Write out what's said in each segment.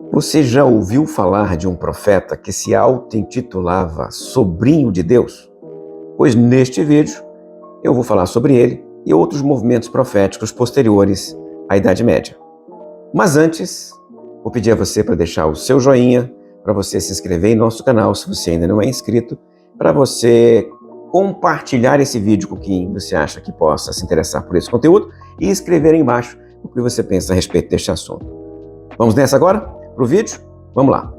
Você já ouviu falar de um profeta que se auto-intitulava Sobrinho de Deus? Pois neste vídeo eu vou falar sobre ele e outros movimentos proféticos posteriores à Idade Média. Mas antes, vou pedir a você para deixar o seu joinha, para você se inscrever em nosso canal se você ainda não é inscrito, para você compartilhar esse vídeo com quem você acha que possa se interessar por esse conteúdo e escrever aí embaixo o que você pensa a respeito deste assunto. Vamos nessa agora? Para o vídeo? Vamos lá.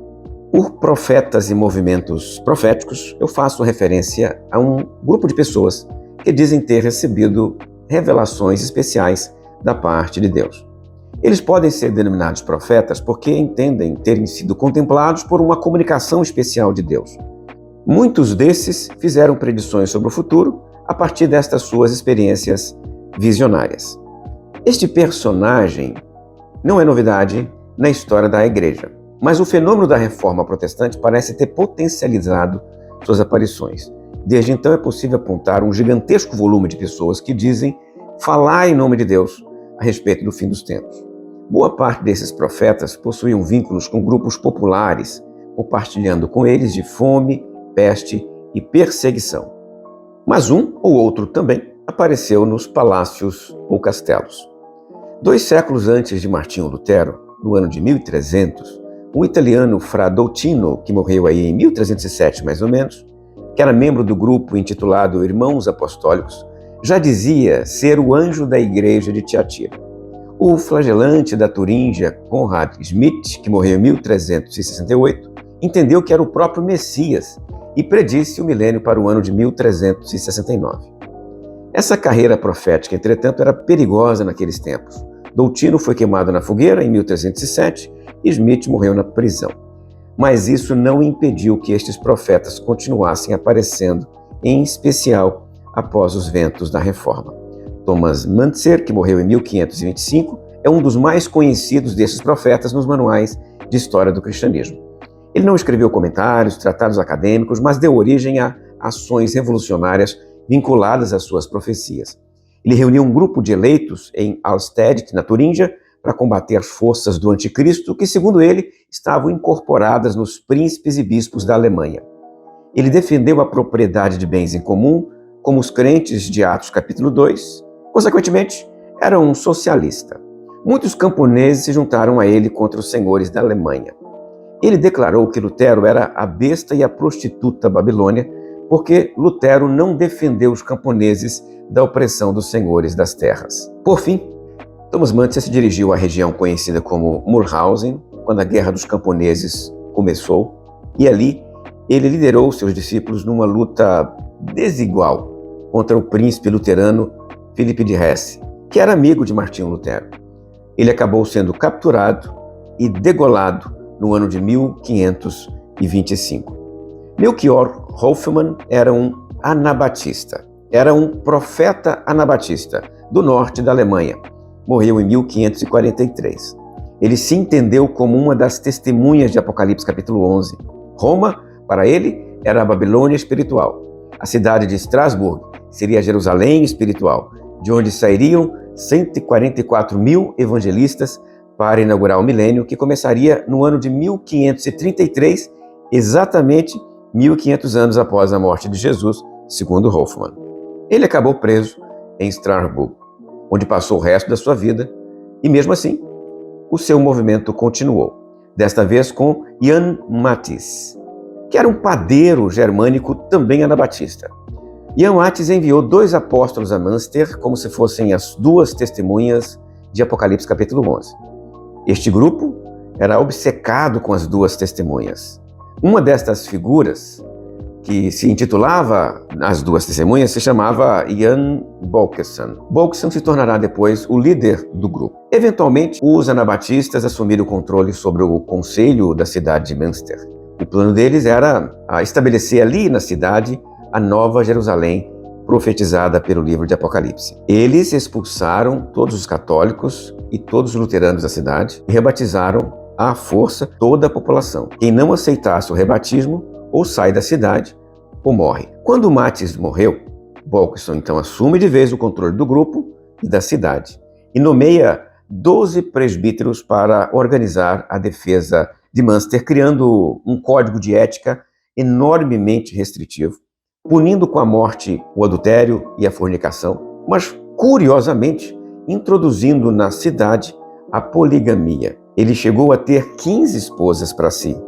Por profetas e movimentos proféticos, eu faço referência a um grupo de pessoas que dizem ter recebido revelações especiais da parte de Deus. Eles podem ser denominados profetas porque entendem terem sido contemplados por uma comunicação especial de Deus. Muitos desses fizeram predições sobre o futuro a partir destas suas experiências visionárias. Este personagem não é novidade na história da igreja, mas o fenômeno da reforma protestante parece ter potencializado suas aparições. Desde então é possível apontar um gigantesco volume de pessoas que dizem falar em nome de Deus a respeito do fim dos tempos. Boa parte desses profetas possuíam vínculos com grupos populares, compartilhando com eles de fome, peste e perseguição. Mas um ou outro também apareceu nos palácios ou castelos. 2 séculos antes de Martinho Lutero, no ano de 1300, um italiano Fra Dolcino, que morreu aí em 1307 mais ou menos, que era membro do grupo intitulado Irmãos Apostólicos, já dizia ser o anjo da igreja de Tiatira. O flagelante da Turíngia, Conrad Schmidt, que morreu em 1368, entendeu que era o próprio Messias e predisse o milênio para o ano de 1369. Essa carreira profética, entretanto, era perigosa naqueles tempos. Dolcino foi queimado na fogueira em 1307 e Schmidt morreu na prisão. Mas isso não impediu que estes profetas continuassem aparecendo, em especial após os ventos da Reforma. Thomas Müntzer, que morreu em 1525, é um dos mais conhecidos desses profetas nos manuais de história do cristianismo. Ele não escreveu comentários, tratados acadêmicos, mas deu origem a ações revolucionárias vinculadas às suas profecias. Ele reuniu um grupo de eleitos em Alstede, na Turíngia, para combater as forças do anticristo, que, segundo ele, estavam incorporadas nos príncipes e bispos da Alemanha. Ele defendeu a propriedade de bens em comum, como os crentes de Atos capítulo 2. Consequentemente, era um socialista. Muitos camponeses se juntaram a ele contra os senhores da Alemanha. Ele declarou que Lutero era a besta e a prostituta Babilônia, porque Lutero não defendeu os camponeses da opressão dos senhores das terras. Por fim, Thomas Müntzer se dirigiu à região conhecida como Murhausen, quando a Guerra dos Camponeses começou, e ali ele liderou seus discípulos numa luta desigual contra o príncipe luterano Philipp de Hesse, que era amigo de Martinho Lutero. Ele acabou sendo capturado e degolado no ano de 1525. Melchior Hoffmann era um anabatista. Era um profeta anabatista do norte da Alemanha. Morreu em 1543. Ele se entendeu como uma das testemunhas de Apocalipse capítulo 11. Roma, para ele, era a Babilônia espiritual. A cidade de Estrasburgo seria a Jerusalém espiritual, de onde sairiam 144 mil evangelistas para inaugurar o milênio, que começaria no ano de 1533, exatamente 1500 anos após a morte de Jesus, segundo Hoffmann. Ele acabou preso em Strasbourg, onde passou o resto da sua vida, e mesmo assim, o seu movimento continuou, desta vez com Jan Matthys, que era um padeiro germânico também anabatista. Jan Matthys enviou 2 apóstolos a Münster como se fossem as 2 testemunhas de Apocalipse capítulo 11. Este grupo era obcecado com as 2 testemunhas. Uma destas figuras, que se intitulava As 2 Testemunhas, se chamava Jan Bolkestein. Bolkestein se tornará depois o líder do grupo. Eventualmente, os anabatistas assumiram o controle sobre o conselho da cidade de Münster. O plano deles era estabelecer ali na cidade a Nova Jerusalém, profetizada pelo livro de Apocalipse. Eles expulsaram todos os católicos e todos os luteranos da cidade e rebatizaram à força toda a população. Quem não aceitasse o rebatismo ou sai da cidade ou morre. Quando Matthys morreu, Bolkestein então assume de vez o controle do grupo e da cidade e nomeia 12 presbíteros para organizar a defesa de Munster, criando um código de ética enormemente restritivo, punindo com a morte o adultério e a fornicação, mas, curiosamente, introduzindo na cidade a poligamia. Ele chegou a ter 15 esposas para si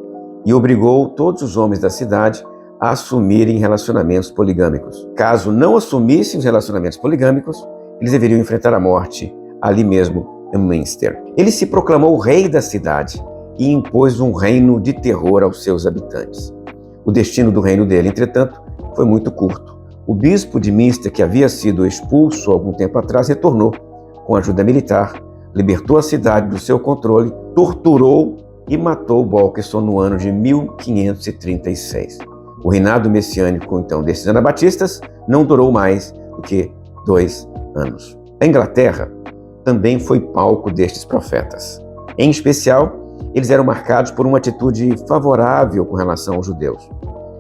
e obrigou todos os homens da cidade a assumirem relacionamentos poligâmicos. Caso não assumissem os relacionamentos poligâmicos, eles deveriam enfrentar a morte ali mesmo em Munster. Ele se proclamou rei da cidade e impôs um reino de terror aos seus habitantes. O destino do reino dele, entretanto, foi muito curto. O bispo de Münster, que havia sido expulso algum tempo atrás, retornou com ajuda militar, libertou a cidade do seu controle, torturou e matou Bolkesson no ano de 1536. O reinado messiânico, então, desses anabatistas não durou mais do que 2 anos. A Inglaterra também foi palco destes profetas. Em especial, eles eram marcados por uma atitude favorável com relação aos judeus.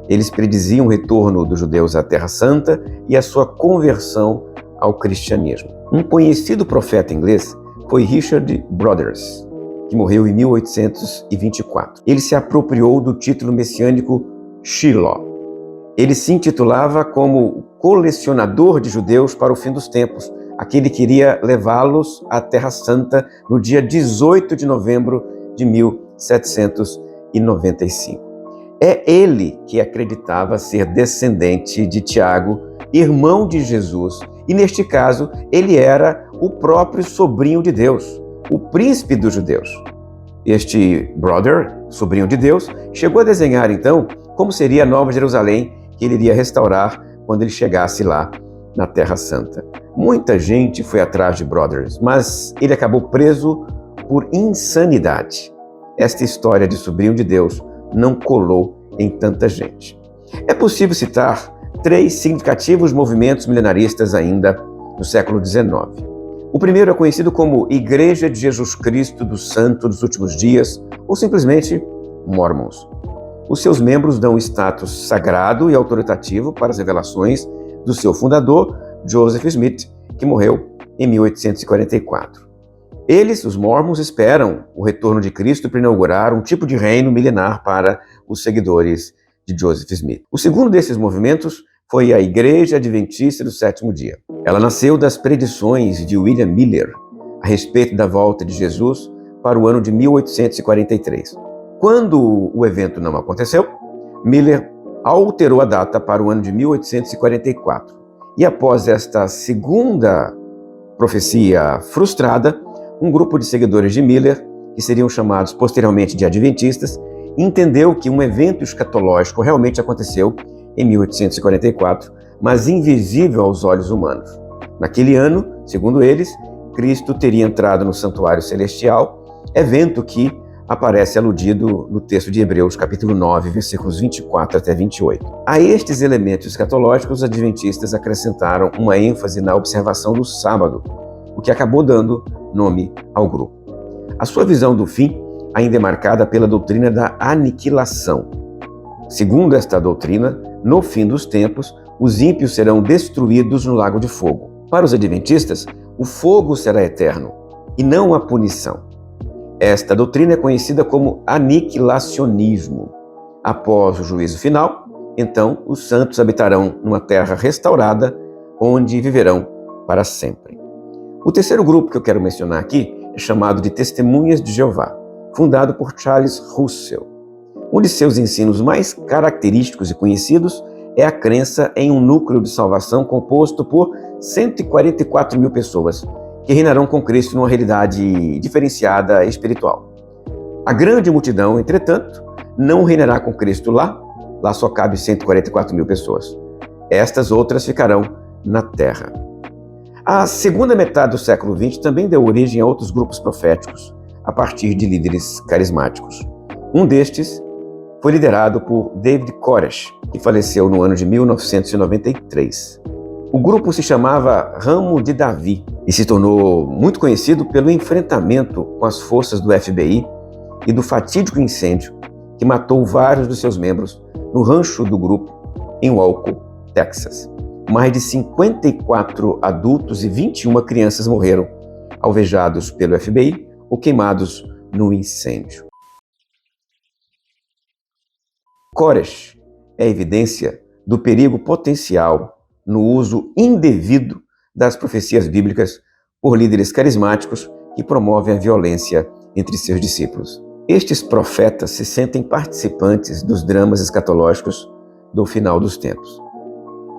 Eles prediziam o retorno dos judeus à Terra Santa e a sua conversão ao cristianismo. Um conhecido profeta inglês foi Richard Brothers, que morreu em 1824. Ele se apropriou do título messiânico Shiloh. Ele se intitulava como colecionador de judeus para o fim dos tempos, aquele que iria levá-los à Terra Santa no dia 18 de novembro de 1795. É ele que acreditava ser descendente de Tiago, irmão de Jesus, e neste caso ele era o próprio sobrinho de Deus, o príncipe dos judeus. Este brother, sobrinho de Deus, chegou a desenhar então como seria a Nova Jerusalém que ele iria restaurar quando ele chegasse lá na Terra Santa. Muita gente foi atrás de Brothers, mas ele acabou preso por insanidade. Esta história de sobrinho de Deus não colou em tanta gente. É possível citar 3 significativos movimentos milenaristas ainda no século XIX. O primeiro é conhecido como Igreja de Jesus Cristo dos Santos dos Últimos Dias, ou simplesmente Mormons. Os seus membros dão status sagrado e autoritativo para as revelações do seu fundador, Joseph Smith, que morreu em 1844. Eles, os Mormons, esperam o retorno de Cristo para inaugurar um tipo de reino milenar para os seguidores de Joseph Smith. O segundo desses movimentos foi a Igreja Adventista do Sétimo Dia. Ela nasceu das predições de William Miller a respeito da volta de Jesus para o ano de 1843. Quando o evento não aconteceu, Miller alterou a data para o ano de 1844. E após esta segunda profecia frustrada, um grupo de seguidores de Miller, que seriam chamados posteriormente de adventistas, entendeu que um evento escatológico realmente aconteceu em 1844, mas invisível aos olhos humanos. Naquele ano, segundo eles, Cristo teria entrado no santuário celestial, evento que aparece aludido no texto de Hebreus, capítulo 9, versículos 24 até 28. A estes elementos escatológicos, os adventistas acrescentaram uma ênfase na observação do sábado, o que acabou dando nome ao grupo. A sua visão do fim ainda é marcada pela doutrina da aniquilação. Segundo esta doutrina, no fim dos tempos, os ímpios serão destruídos no lago de fogo. Para os adventistas, o fogo será eterno e não a punição. Esta doutrina é conhecida como aniquilacionismo. Após o juízo final, então, os santos habitarão numa terra restaurada, onde viverão para sempre. O terceiro grupo que eu quero mencionar aqui é chamado de Testemunhas de Jeová, fundado por Charles Russell. Um de seus ensinos mais característicos e conhecidos é a crença em um núcleo de salvação composto por 144 mil pessoas, que reinarão com Cristo numa realidade diferenciada espiritual. A grande multidão, entretanto, não reinará com Cristo lá só cabe 144 mil pessoas. Estas outras ficarão na terra. A segunda metade do século XX também deu origem a outros grupos proféticos, a partir de líderes carismáticos. Um destes foi liderado por David Koresh, que faleceu no ano de 1993. O grupo se chamava Ramo de Davi e se tornou muito conhecido pelo enfrentamento com as forças do FBI e do fatídico incêndio que matou vários dos seus membros no rancho do grupo em Waco, Texas. Mais de 54 adultos e 21 crianças morreram alvejados pelo FBI ou queimados no incêndio. Koresh é evidência do perigo potencial no uso indevido das profecias bíblicas por líderes carismáticos que promovem a violência entre seus discípulos. Estes profetas se sentem participantes dos dramas escatológicos do final dos tempos.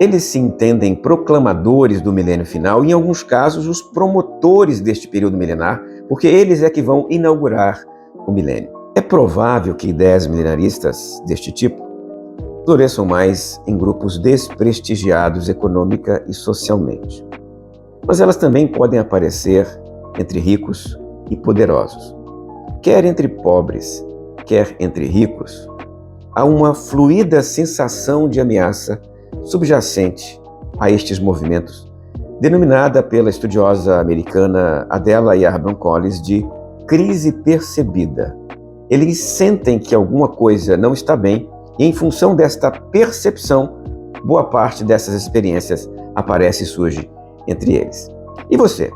Eles se entendem proclamadores do milênio final e, em alguns casos, os promotores deste período milenar, porque eles é que vão inaugurar o milênio. É provável que ideias milenaristas deste tipo floresçam mais em grupos desprestigiados econômica e socialmente. Mas elas também podem aparecer entre ricos e poderosos. Quer entre pobres, quer entre ricos, há uma fluida sensação de ameaça subjacente a estes movimentos, denominada pela estudiosa americana Adela Yarbrough Collis de crise percebida. Eles sentem que alguma coisa não está bem e, em função desta percepção, boa parte dessas experiências aparece e surge entre eles. E você?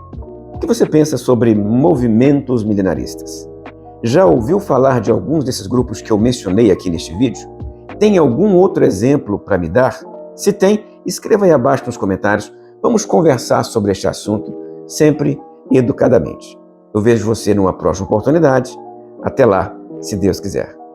O que você pensa sobre movimentos milenaristas? Já ouviu falar de alguns desses grupos que eu mencionei aqui neste vídeo? Tem algum outro exemplo para me dar? Se tem, escreva aí abaixo nos comentários. Vamos conversar sobre este assunto, sempre educadamente. Eu vejo você numa próxima oportunidade. Até lá, se Deus quiser.